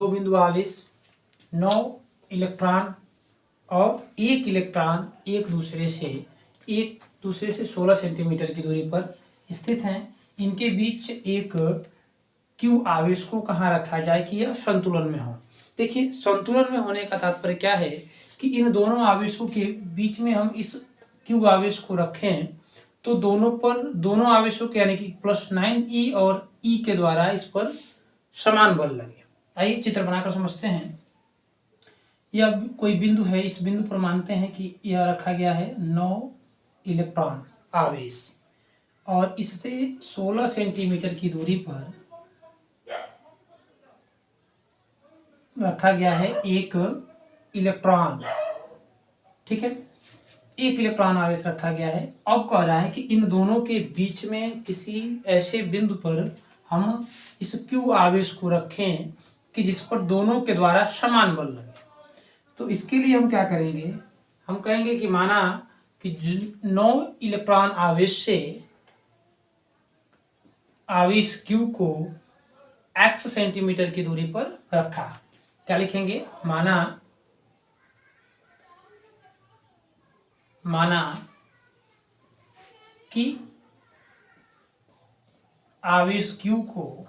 दो बिंदु आवेश 9 इलेक्ट्रॉन और एक इलेक्ट्रॉन एक दूसरे से 16 सेंटीमीटर की दूरी पर स्थित हैं। इनके बीच एक क्यू आवेश को कहाँ रखा जाए कि यह संतुलन में हो। देखिए, संतुलन में होने का तात्पर्य क्या है कि इन दोनों आवेशों के बीच में हम इस क्यू आवेश को रखें तो दोनों आवेशों के यानी कि +9e और e के द्वारा इस पर समान बल लगे। आइए चित्र बनाकर समझते हैं। यह कोई बिंदु है, इस बिंदु पर मानते हैं कि यह रखा गया है 9 इलेक्ट्रॉन आवेश और इससे 16 सेंटीमीटर की दूरी पर रखा गया है एक इलेक्ट्रॉन। ठीक है, एक इलेक्ट्रॉन आवेश रखा गया है। अब कह रहा है कि इन दोनों के बीच में किसी ऐसे बिंदु पर हम इस क्यू आवेश को रखें कि जिस पर दोनों के द्वारा समान बल लगे। तो इसके लिए हम क्या करेंगे, हम कहेंगे कि माना कि 9 इलेक्ट्रॉन आवेश से आवेश क्यू को x सेंटीमीटर की दूरी पर रखा। क्या लिखेंगे, माना कि आवेश क्यू को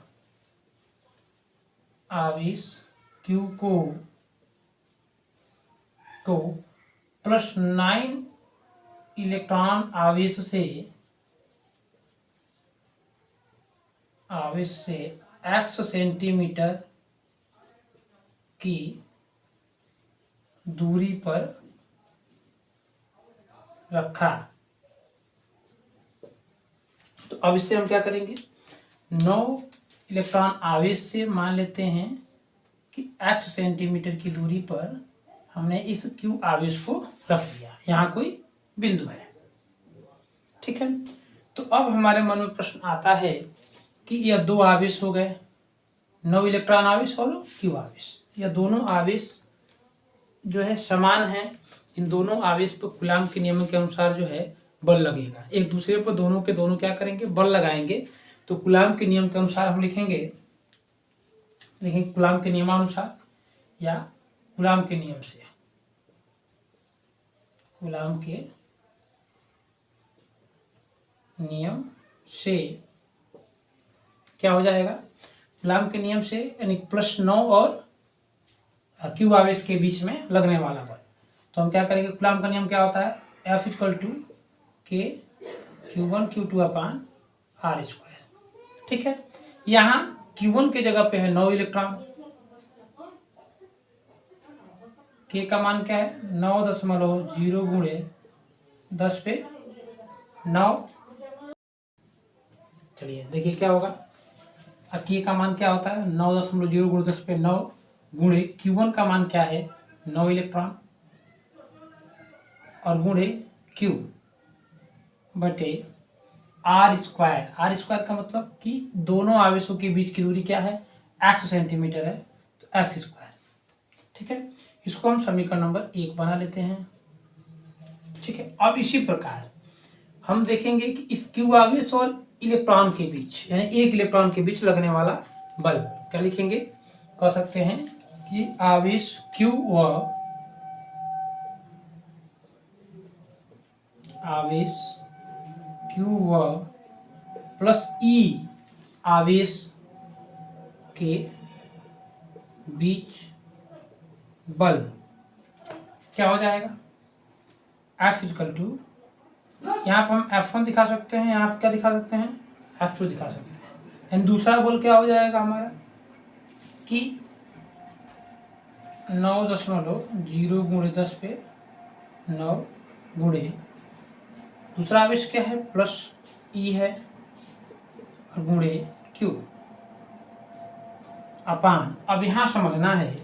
+9 इलेक्ट्रॉन आवेश से x सेंटीमीटर की दूरी पर रखा। तो अब इससे हम क्या करेंगे, 9 इलेक्ट्रॉन आवेश से मान लेते हैं कि x सेंटीमीटर की दूरी पर हमने इस क्यू आवेश को रख दिया। यहाँ कोई बिंदु है। ठीक है, तो अब हमारे मन में प्रश्न आता है कि यह दो आवेश हो गए, 9 इलेक्ट्रॉन आवेश और क्यू आवेश। यह दोनों आवेश जो है समान है। इन दोनों आवेश पर कूलाम के नियम के अनुसार जो है बल लगेगा। एक दूसरे पर दोनों के दोनों क्या करेंगे, बल लगाएंगे। तो कूलाम के नियम के अनुसार हम लिखेंगे कूलाम के नियमानुसार या कूलाम के नियम से, कूलाम के नियम से क्या हो जाएगा, कूलाम के नियम से यानी +9 और क्यू आवेश के बीच में लगने वाला बल। तो हम क्या करेंगे, कूलाम का नियम क्या होता है, F = K Q1 Q2/r²। ठीक है, यहाँ Q1 के जगह पे है 9 इलेक्ट्रॉन, K का मान क्या है 9.0 × 10⁹। चलिए देखिए क्या होगा। अब K का मान क्या होता है 9.0 × 10⁹ गुणे Q1 का मान क्या है 9 इलेक्ट्रॉन और गुणे Q बटे r²। r² का मतलब कि दोनों आवेशों के बीच की दूरी क्या है, x सेंटीमीटर है, तो x²। ठीक है, इसको हम समीकरण नंबर 1 बना लेते हैं। ठीक है, अब इसी प्रकार हम देखेंगे कि इस क्यू आवेश और इलेक्ट्रॉन के बीच यानी एक इलेक्ट्रॉन के बीच लगने वाला बल क्या लिखेंगे, कह सकते हैं कि आवेश क्यू व +e आवेश के बीच बल क्या हो जाएगा, F = यहाँ पर हम F1 दिखा सकते हैं, यहाँ पर क्या दिखा सकते हैं, F2 दिखा सकते हैं। एंड दूसरा बल क्या हो जाएगा हमारा कि 9.0 × 10⁹ गुणे दूसरा आवेश क्या है +e है और गुणे Q अपान। अब यहाँ समझना है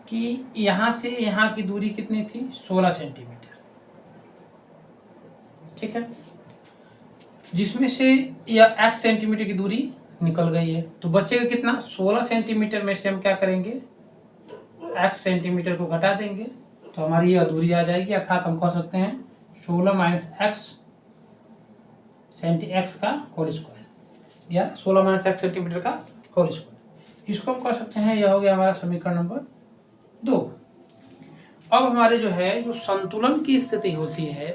कि यहाँ से यहाँ की दूरी कितनी थी 16 सेंटीमीटर। ठीक है, जिसमें से यह x सेंटीमीटर की दूरी निकल गई है तो बचेगा कितना 16 सेंटीमीटर में से हम क्या करेंगे x सेंटीमीटर को घटा देंगे तो हमारी यह दूरी आ जाएगी। अर्थात हम कह सकते हैं 16 - x सेंटी x का होल स्क्वायर या 16 - x सेंटीमीटर का होल स्क्वायर। इसको हम कह सकते हैं, यह हो गया हमारा समीकरण नंबर 2। अब हमारे जो है जो संतुलन की स्थिति होती है,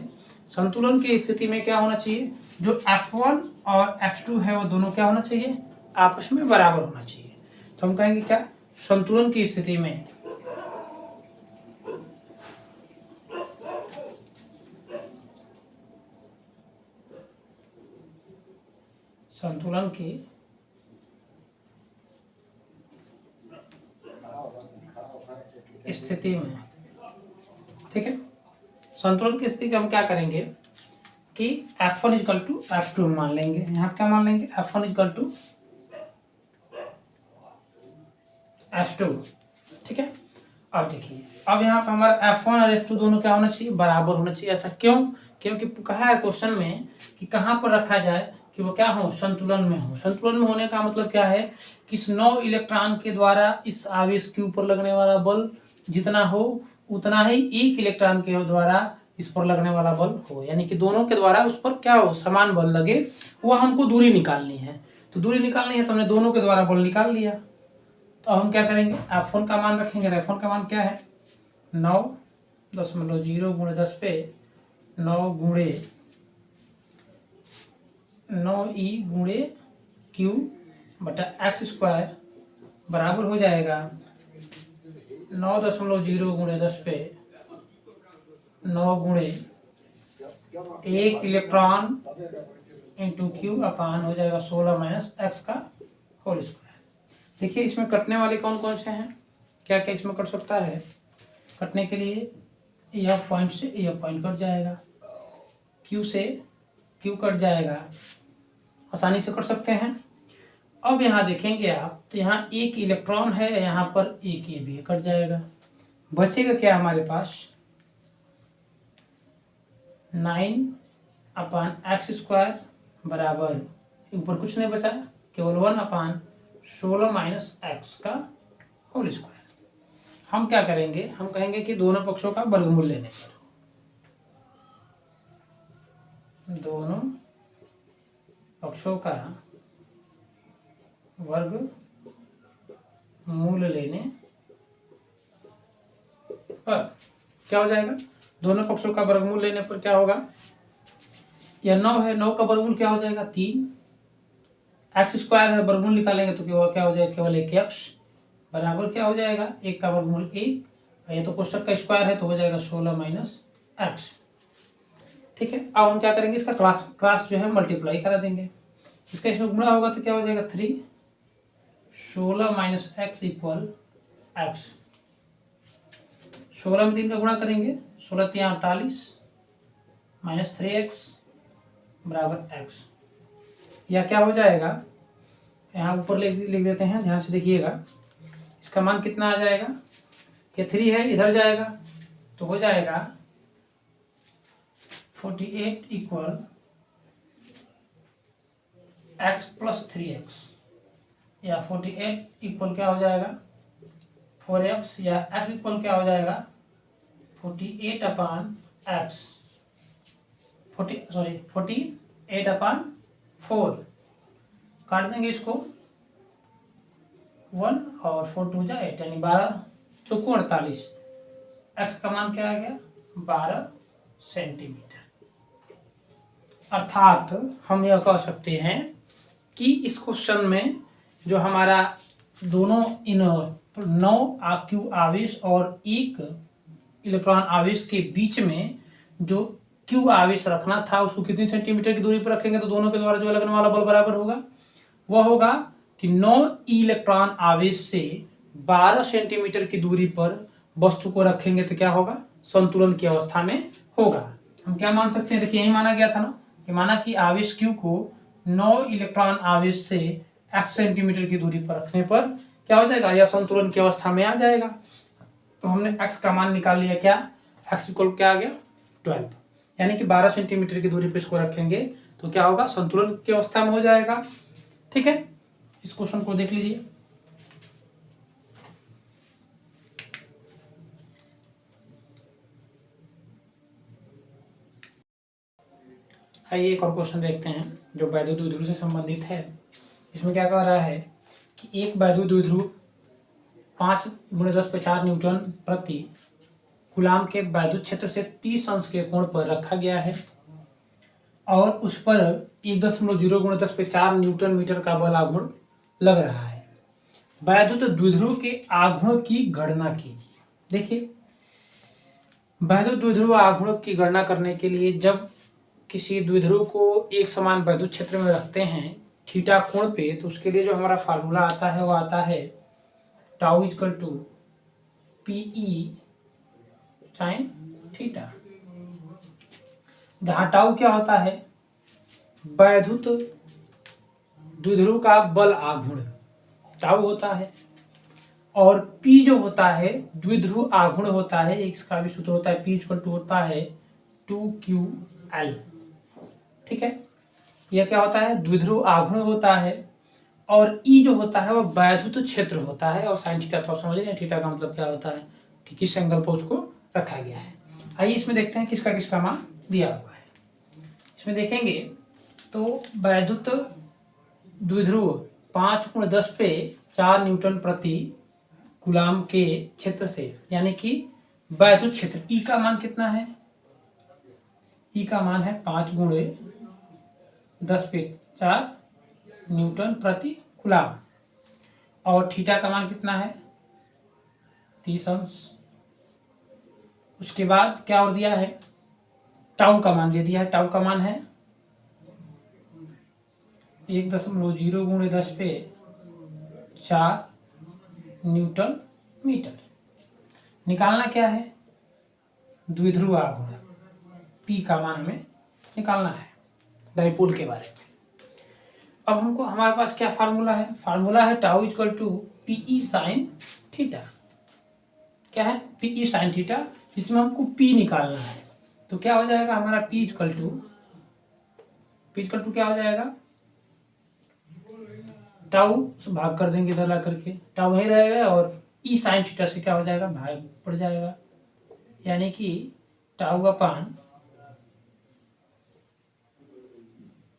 संतुलन की स्थिति में क्या होना चाहिए, जो F1 और F2 है वो दोनों क्या होना चाहिए, आपस में बराबर होना चाहिए। तो हम कहेंगे क्या, संतुलन की स्थिति में संतुलन की स्थिति में, ठीक है, संतुलन की स्थिति हम क्या करेंगे कि F1 इक्वल टू F2 मान लेंगे। यहाँ क्या मान लेंगे, F1 इक्वल टू F2, ठीक है। अब देखिए, अब यहाँ पर हमारा F1 और F2 दोनों क्या होना चाहिए, बराबर होना चाहिए। ऐसा क्यों, क्योंकि कहा है क्वेश्चन में कि कहाँ पर रखा जाए कि वो क्या हो, संतुलन में हो। संतुलन में होने का मतलब क्या है कि इस 9 इलेक्ट्रॉन के द्वारा इस आवेश के ऊपर लगने वाला बल जितना हो उतना ही एक इलेक्ट्रॉन के द्वारा इस पर लगने वाला बल हो, यानी कि दोनों के द्वारा उस पर क्या हो, समान बल लगे। वो हमको दूरी निकालनी है, तो दूरी निकालनी है तो हमने दोनों के द्वारा बल निकाल लिया। तो हम क्या करेंगे, F1 का मान रखेंगे। F1 का मान क्या है, 9.0 गुणे 10 पे 9 गुणे 9e गुणे q बटा एक्स स्क्वायर बराबर हो जाएगा 9.0 गुणे 10 पे 9 गुणे 1 इलेक्ट्रॉन इंटू क्यू अपान हो जाएगा 16 माइनस एक्स का होल स्क्वायर। देखिए इसमें कटने वाले कौन कौन से हैं, क्या क्या इसमें कट सकता है। कटने के लिए यह पॉइंट से यह पॉइंट कट जाएगा, क्यू से क्यू कट जाएगा, आसानी से कट सकते हैं। अब यहाँ देखेंगे आप तो यहाँ एक इलेक्ट्रॉन है, यहाँ पर एक ये भी कट जाएगा। बचेगा क्या हमारे पास 9/x² बराबर, ऊपर कुछ नहीं बचा, केवल 1/16 माइनस एक्स का होल स्क्वायर। हम क्या करेंगे, हम कहेंगे कि दोनों पक्षों का वर्गमूल लेने पर, दोनों पक्षों का वर्गमूल लेने पर क्या हो जाएगा, दोनों पक्षों का वर्गमूल लेने पर क्या होगा, यह 9 है, 9 का वर्गमूल क्या हो जाएगा 3, x² है, वर्गमूल निकालेंगे तो क्या हो जाएगा, केवल 1x बराबर क्या हो जाएगा, 1 का वर्गमूल 1, ये तो कोष्टक का स्क्वायर है तो हो जाएगा 16 माइनस एक्स, ठीक है। अब हम क्या करेंगे, इसका क्रॉस जो है मल्टीप्लाई करा देंगे, इसका इसमें गुणा होगा तो क्या हो जाएगा 3, 16 माइनस एक्स इक्वल एक्स, 16 में 3 का गुणा करेंगे, 16 3 48 माइनस 3x बराबर x, या क्या हो जाएगा, यहाँ ऊपर लिख देते हैं, ध्यान से देखिएगा। इसका मान कितना आ जाएगा, ये 3 है, इधर जाएगा तो हो जाएगा 48 इक्वल x प्लस 3x, या 48 इक्वल क्या हो जाएगा 4x, या x इक्वल क्या हो जाएगा 48/x, 48/4, काट देंगे इसको 1 और 4 2 जा 8, यानी 12 चौको 48, x का मान क्या आ गया 12 सेंटीमीटर। अर्थात हम यह कह सकते हैं कि इस क्वेश्चन में जो हमारा दोनों इन 9 क्यू आवेश और एक इलेक्ट्रॉन आवेश के बीच में जो क्यू आवेश रखना था उसको कितनी सेंटीमीटर की दूरी पर रखेंगे तो दोनों के द्वारा जो लगने वाला बल बराबर होगा, वह होगा कि 9 इलेक्ट्रॉन आवेश से 12 सेंटीमीटर की दूरी पर वस्तु को रखेंगे तो क्या होगा, संतुलन की अवस्था में होगा। हम क्या मान सकते हैं, देखिए यही माना गया था ना, कि माना कि आवेश Q को 9 इलेक्ट्रॉन आवेश से x सेंटीमीटर की दूरी पर रखने पर क्या हो जाएगा, यह संतुलन की अवस्था में आ जाएगा। तो हमने x का मान निकाल लिया, क्या x इक्वल क्या आ गया 12, यानी कि 12 सेंटीमीटर की दूरी पर इसको रखेंगे तो क्या होगा, संतुलन की अवस्था में हो जाएगा, ठीक है। इस क्वेश्चन को देख लीजिए। आइए एक और क्वेश्चन देखते हैं जो वैद्युत विद्युत से संबंधित है। इसमें क्या कह रहा है कि एक वैद्युत द्विध्रुव 5×10⁴ न्यूटन प्रति कूलाम के वैद्युत क्षेत्र से 30 अंश के कोण पर रखा गया है और उस पर 1.0 × 10⁴ न्यूटन मीटर का बल आघूर्ण लग रहा है। वैद्युत द्विध्रुव के आघूर्ण की गणना कीजिए। देखिए, वैद्युत द्विध्रुव आघूर्ण की गणना करने के लिए जब किसी द्विध्रुव को एक समान वैद्युत क्षेत्र में रखते हैं थीटा कोण पे, तो उसके लिए जो हमारा फार्मूला आता है वो आता है tau equal to PE sine theta, जहां टाउ क्या होता है, वैद्युत द्विध्रुव का बल आघूर्ण टाउ होता है, और P जो होता है द्विध्रुव आघूर्ण होता है, इसका भी सूत्र होता है P इक्वल टू होता है 2QL। ठीक है, यह क्या होता है, द्विध्रुव आघूर्ण होता है, और E जो होता है वह वैद्युत क्षेत्र होता है, और साइन थीटा तो आप समझ रहे हैं, थीटा का मतलब क्या होता है कि किस एंगल पर उसको रखा गया है। आइए इसमें देखते हैं किसका किसका मान दिया हुआ है। इसमें देखेंगे तो वैद्युत द्विध्रुव 5×10⁴ न्यूटन प्रति कूलाम के क्षेत्र से, यानी कि वैद्युत क्षेत्र ई का मान कितना है, ई का मान है 5×10⁴ न्यूटन प्रति कूलाम, और थीटा का मान कितना है 30 अंश। उसके बाद क्या और दिया है, टाउ का मान दे दिया है, टाउ का मान है 1.0 × 10⁴ न्यूटन मीटर। निकालना क्या है, द्विध्रुव आघूर्ण P का मान हमें निकालना है डाइपोल के बारे में। अब हमको हमारे पास क्या फार्मूला है, फार्मूला है tau equal to PE sine theta. क्या है, पीई साइन थीटा, जिसमें हमको P निकालना है। तो क्या हो जाएगा हमारा P इक्वल टू क्या हो जाएगा, टाउ भाग कर देंगे इधर ला करके, टाउ वहीं रहेगा, और ई साइन थीटा से क्या हो जाएगा, भाग पड़ जाएगा, यानी कि टाउ अपान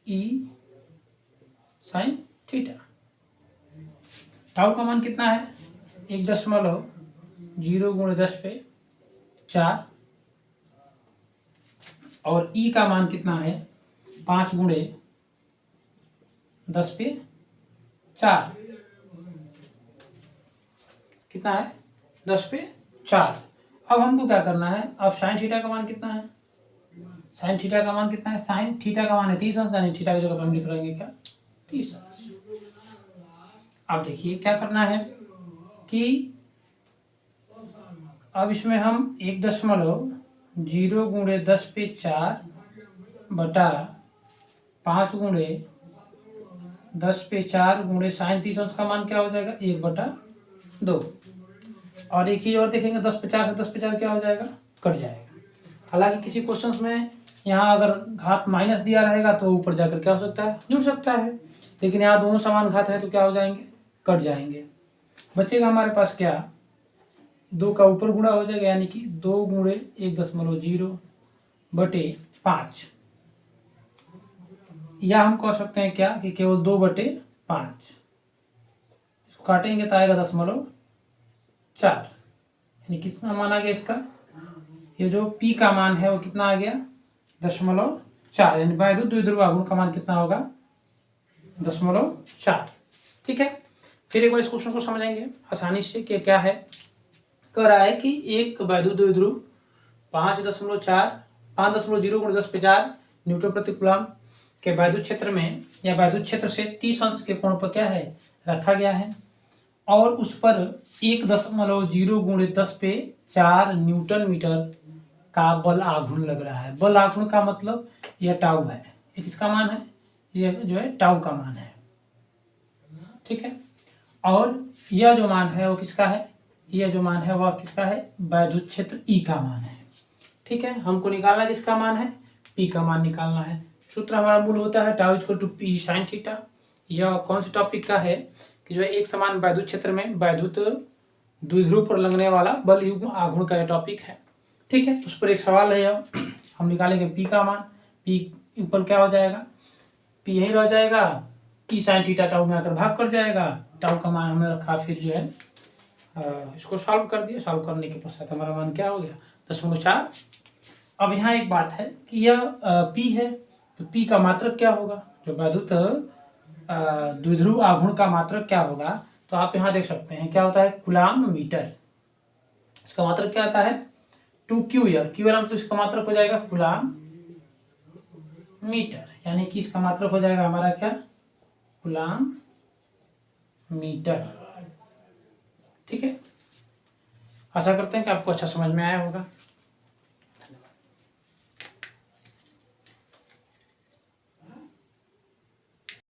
ई साइन थीटा। टाउ का मान कितना है 1.0 × 10⁴, और ई का मान कितना है 5×10⁴, कितना है 10⁴। अब हमको क्या करना है, अब साइन थीटा का मान कितना है, साइन थीटा का मान कितना है, साइन थीटा का मान है 30 अंश, यानी थीटा की जगह पर हम लिख लेंगे क्या 30 अंश। अब देखिए क्या करना है कि अब इसमें हम 1.0 × 10⁴ बटा 5×10⁴ गुणे साइन 30 अंश का मान क्या हो जाएगा 1/2। और एक चीज और देखेंगे, 10⁴ से 10⁴ क्या हो जाएगा, कट जाएगा। हालांकि किसी क्वेश्चंस में यहाँ अगर घात माइनस दिया रहेगा तो ऊपर जाकर क्या हो सकता है, जुड़ सकता है, लेकिन यहाँ दोनों समान घात है तो क्या हो जाएंगे, कट जाएंगे। बचेगा हमारे पास क्या, 2 का ऊपर गुणा हो जाएगा, यानी कि 2×1.0/5, या हम कह सकते हैं क्या कि केवल 2/5। इसको काटेंगे तो आएगा 0.4, यानी कितना मान आ गया इसका, ये जो P का मान है वो कितना आ गया 0.4, यानी वैद्युत द्विध्रुव आघूर्ण का मान कितना होगा 0.4। ठीक है, फिर एक बार इस क्वेश्चन को समझेंगे आसानी से कि क्या है। कह रहा है कि एक वैद्युत द्विध्रुव 5.0 × 10⁴ न्यूटन प्रति कूलाम के वैद्युत क्षेत्र में या वैद्युत क्षेत्र से 30 अंश के कोण पर क्या है रखा गया है, और उस पर 1.0 × 10⁴ न्यूटन मीटर का बल आघूर्ण लग रहा है। बल आघूर्ण का मतलब यह टाउ है, ये किसका मान है, यह जो है टाउ का मान है। ठीक है, और यह जो मान है वो किसका है, यह जो मान है वह किसका है, वैद्युत क्षेत्र ई का मान है। ठीक है, हमको निकालना है किसका मान है, पी का मान निकालना है। सूत्र हमारा मूल होता है tau equal to P sine theta. यह कौन से टॉपिक का है कि जो है एक समान वैद्युत क्षेत्र में वैद्युत द्विध्रुव पर लगने वाला बल युग्म आघूर्ण का यह टॉपिक है। ठीक है, उस पर एक सवाल है, हम निकालेंगे पी का मान। पी ऊपर क्या हो जाएगा, पी यही रह जाएगा टी साइन थीटा टाउ में आकर भाग कर जाएगा। टाउ का मान हमने रखा, फिर जो है इसको सॉल्व कर दिया। सॉल्व करने के पश्चात हमारा मान क्या हो गया, 10.4। अब यहाँ एक बात है कि यह P है, तो P का मात्रक क्या होगा, जो वैद्युत द्विध्रुव आघूर्ण का मात्रक क्या होगा। तो आप यहाँ देख सकते हैं क्या होता है, कूलाम्ब मीटर। इसका मात्रक क्या आता है 2Q। Q तो इसका मात्रक हो जाएगा कूलाम्ब मीटर, यानी कि इसका मात्रक हो जाएगा हमारा क्या, कूलाम्ब मीटर। ठीक है, आशा करते हैं कि आपको अच्छा समझ में आया होगा।